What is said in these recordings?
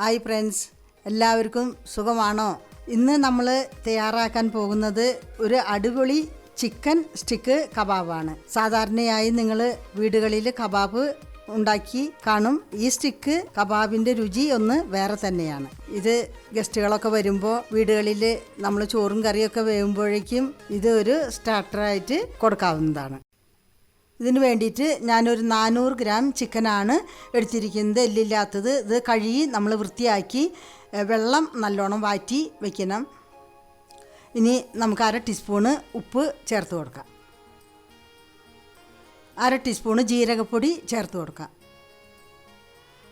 Hi friends, എല്ലാവർക്കും സുഖമാണോ? ഇന്ന് നമ്മൾ തയ്യാറാക്കാൻ പോകുന്നത് ഒരു അടിപൊളി ചിക്കൻ സ്റ്റിക്ക് കബാബാണ്. സാധാരണയായി നിങ്ങൾ വീടുകളിൽ കബാബ് ഉണ്ടാക്കി കാണും. ഈ സ്റ്റിക്ക് കബാബിൻ്റെ രുചി ഒന്ന് വേറെ തന്നെയാണ്. ഇത് ഗസ്റ്റുകളൊക്കെ വരുമ്പോൾ വീടുകളിൽ നമ്മൾ ചോറും കറിയൊക്കെ വേകുമ്പോഴേക്കും ഇത് ഒരു സ്റ്റാർട്ടറായിട്ട് കൊടുക്കാവുന്നതാണ്. ഇതിന് വേണ്ടിയിട്ട് ഞാനൊരു 400 ഗ്രാം ചിക്കനാണ് എടുത്തിരിക്കുന്നത്, എല്ലില്ലാത്തത്. ഇത് കഴുകി നമ്മൾ വൃത്തിയാക്കി വെള്ളം നല്ലോണം വാറ്റി വയ്ക്കണം. ഇനി നമുക്ക് 1/2 ടീസ്പൂണ് ഉപ്പ് ചേർത്ത് കൊടുക്കാം. 1/2 ടീസ്പൂണ് ജീരകപ്പൊടി ചേർത്ത് കൊടുക്കാം.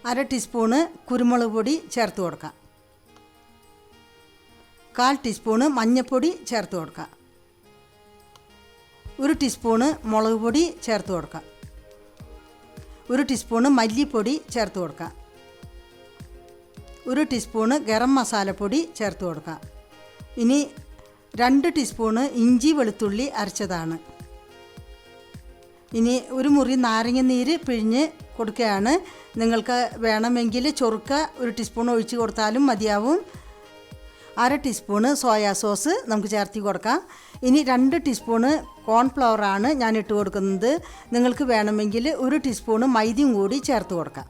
1/2 ടീസ്പൂണ് കുരുമുളക് പൊടി ചേർത്ത് കൊടുക്കാം. 1/4 ടീസ്പൂണ് മഞ്ഞൾപ്പൊടി ചേർത്ത് കൊടുക്കാം. 1 ടീസ്പൂണ് മുളക് പൊടി ചേർത്ത് കൊടുക്കാം. 1 ടീസ്പൂണ് മല്ലിപ്പൊടി ചേർത്ത് കൊടുക്കാം. 1 ടീസ്പൂണ് ഗരം മസാലപ്പൊടി ചേർത്ത് കൊടുക്കാം. ഇനി 2 ടീസ്പൂണ് ഇഞ്ചി വെളുത്തുള്ളി അരച്ചതാണ്. ഇനി ഒരു മുറി നാരങ്ങ നീര് പിഴിഞ്ഞ് കൊടുക്കുകയാണ്. നിങ്ങൾക്ക് വേണമെങ്കിൽ ചൊറുക്ക 1 ടീസ്പൂൺ ഒഴിച്ച് കൊടുത്താലും മതിയാവും. 1/2 ടീസ്പൂണ് സോയാ സോസ് നമുക്ക് ചേർത്തി കൊടുക്കാം. ഇനി 2 ടീസ്പൂണ് കോൺഫ്ലവറാണ് ഞാൻ ഇട്ട് കൊടുക്കുന്നത്. നിങ്ങൾക്ക് വേണമെങ്കിൽ 1 ടീസ്പൂണ് മൈദയും കൂടി ചേർത്ത് കൊടുക്കാം.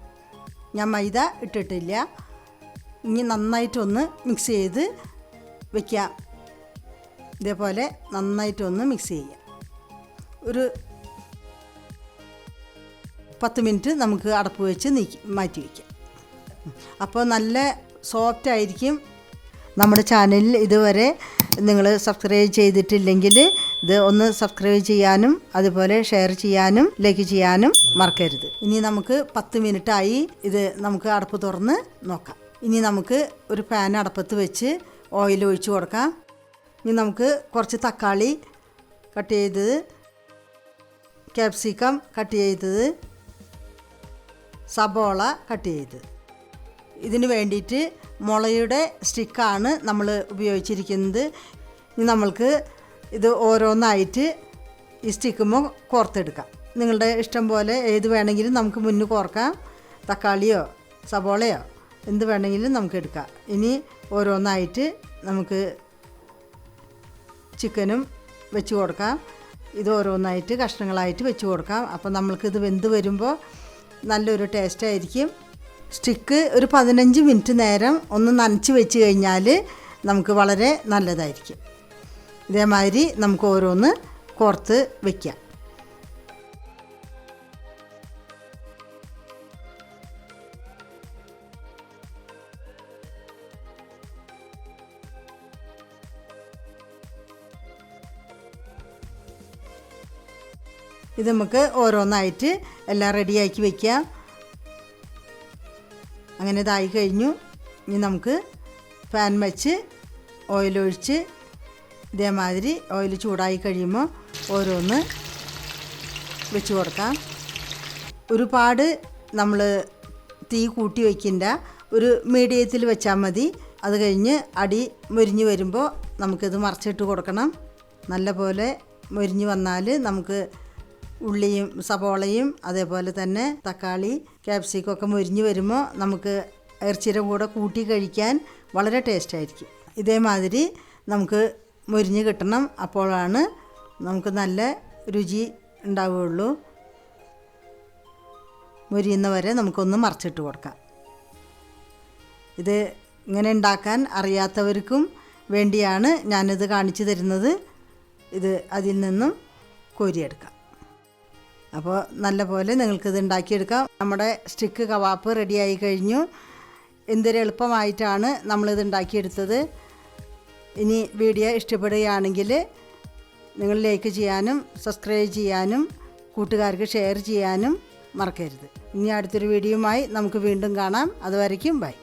ഞാൻ മൈദ ഇട്ടിട്ടില്ല. ഇനി നന്നായിട്ടൊന്ന് മിക്സ് ചെയ്ത് വയ്ക്കാം. ഇതേപോലെ നന്നായിട്ടൊന്ന് മിക്സ് ചെയ്യാം. ഒരു 10 മിനിറ്റ് നമുക്ക് അടപ്പ് വെച്ച് മാറ്റി വയ്ക്കാം. അപ്പോൾ നല്ല സോഫ്റ്റ് ആയിരിക്കും. നമ്മുടെ ചാനലിൽ ഇതുവരെ നിങ്ങൾ സബ്സ്ക്രൈബ് ചെയ്തിട്ടില്ലെങ്കിൽ ഇത് ഒന്ന് സബ്സ്ക്രൈബ് ചെയ്യാനും അതുപോലെ ഷെയർ ചെയ്യാനും ലൈക്ക് ചെയ്യാനും മറക്കരുത്. ഇനി നമുക്ക് 10 മിനിറ്റായി. ഇത് നമുക്ക് അടപ്പ് തുറന്ന് നോക്കാം. ഇനി നമുക്ക് ഒരു പാൻ അടപ്പത്ത് വെച്ച് ഓയിൽ ഒഴിച്ച് കൊടുക്കാം. ഇനി നമുക്ക് കുറച്ച് തക്കാളി കട്ട് ചെയ്തത്, ക്യാപ്സിക്കം കട്ട് ചെയ്തത്, സബോള കട്ട് ചെയ്തത്. ഇതിന് വേണ്ടിയിട്ട് മുളയുടെ സ്റ്റിക്കാണ് നമ്മൾ ഉപയോഗിച്ചിരിക്കുന്നത്. ഇനി നമ്മൾക്ക് ഇത് ഓരോന്നായിട്ട് ഈ സ്റ്റിക്കുമ്പോൾ കോർത്തെടുക്കാം. നിങ്ങളുടെ ഇഷ്ടം പോലെ ഏത് വേണമെങ്കിലും നമുക്ക് മുന്നിൽ കോർക്കാം. തക്കാളിയോ സബോളയോ എന്ത് വേണമെങ്കിലും നമുക്ക് എടുക്കാം. ഇനി ഓരോന്നായിട്ട് നമുക്ക് ചിക്കനും വെച്ച് കൊടുക്കാം. ഇത് ഓരോന്നായിട്ട് കഷ്ണങ്ങളായിട്ട് വെച്ച് കൊടുക്കാം. അപ്പോൾ നമ്മൾക്കിത് വെന്ത് വരുമ്പോൾ നല്ലൊരു ടേസ്റ്റായിരിക്കും. സ്റ്റിക്ക് ഒരു 15 മിനിറ്റ് നേരം ഒന്ന് നനച്ച് വെച്ച് കഴിഞ്ഞാൽ നമുക്ക് വളരെ നല്ലതായിരിക്കും. ഇതേമാതിരി നമുക്ക് ഓരോന്ന് കോർത്ത് വയ്ക്കാം. ഇത് നമുക്ക് ഓരോന്നായിട്ട് എല്ലാം റെഡിയാക്കി വയ്ക്കാം. അങ്ങനെ ഇതായി കഴിഞ്ഞു. ഇനി നമുക്ക് പാൻ വെച്ച് ഓയിലൊഴിച്ച് ഇതേമാതിരി ഓയിൽ ചൂടായി കഴിയുമ്പോൾ ഓരോന്ന് വെച്ച് കൊടുക്കാം. ഒരുപാട് നമ്മൾ തീ കൂട്ടി വയ്ക്കണ്ട, ഒരു മീഡിയത്തിൽ വെച്ചാൽ മതി. അത് കഴിഞ്ഞ് അടി മൊരിഞ്ഞ് വരുമ്പോൾ നമുക്കിത് മറിച്ചിട്ട് കൊടുക്കണം. നല്ല പോലെ മൊരിഞ്ഞ് വന്നാൽ നമുക്ക് ഉള്ളിയും സബോളയും അതേപോലെ തന്നെ തക്കാളി ക്യാപ്സിക്കം ഒക്കെ മൊരിഞ്ഞ് വരുമ്പോൾ നമുക്ക് ഇറച്ചിയുടെ കൂടെ കൂട്ടി കഴിക്കാൻ വളരെ ടേസ്റ്റായിരിക്കും. ഇതേമാതിരി നമുക്ക് മൊരിഞ്ഞ് കിട്ടണം. അപ്പോഴാണ് നമുക്ക് നല്ല രുചി ഉണ്ടാവുകയുള്ളൂ. മൊരിയുന്നവരെ നമുക്കൊന്ന് മറിച്ചിട്ട് കൊടുക്കാം. ഇത് ഇങ്ങനെ ഉണ്ടാക്കാൻ അറിയാത്തവർക്കും വേണ്ടിയാണ് ഞാനിത് കാണിച്ചു തരുന്നത്. ഇത് അതിൽ നിന്നും കോരിയെടുക്കാം. അപ്പോൾ നല്ല പോലെ നിങ്ങൾക്കിത് ഉണ്ടാക്കിയെടുക്കാം. നമ്മുടെ സ്റ്റിക്ക് കബാബ് റെഡിയായി കഴിഞ്ഞു. എന്തൊരു എളുപ്പമായിട്ടാണ് നമ്മളിത് ഉണ്ടാക്കിയെടുത്തത്. ഇനി വീഡിയോ ഇഷ്ടപ്പെടുകയാണെങ്കിൽ നിങ്ങൾ ലൈക്ക് ചെയ്യാനും സബ്സ്ക്രൈബ് ചെയ്യാനും കൂട്ടുകാർക്ക് ഷെയർ ചെയ്യാനും മറക്കരുത്. ഇനി അടുത്തൊരു വീഡിയോയുമായി നമുക്ക് വീണ്ടും കാണാം. അതുവരയ്ക്കും ബൈ.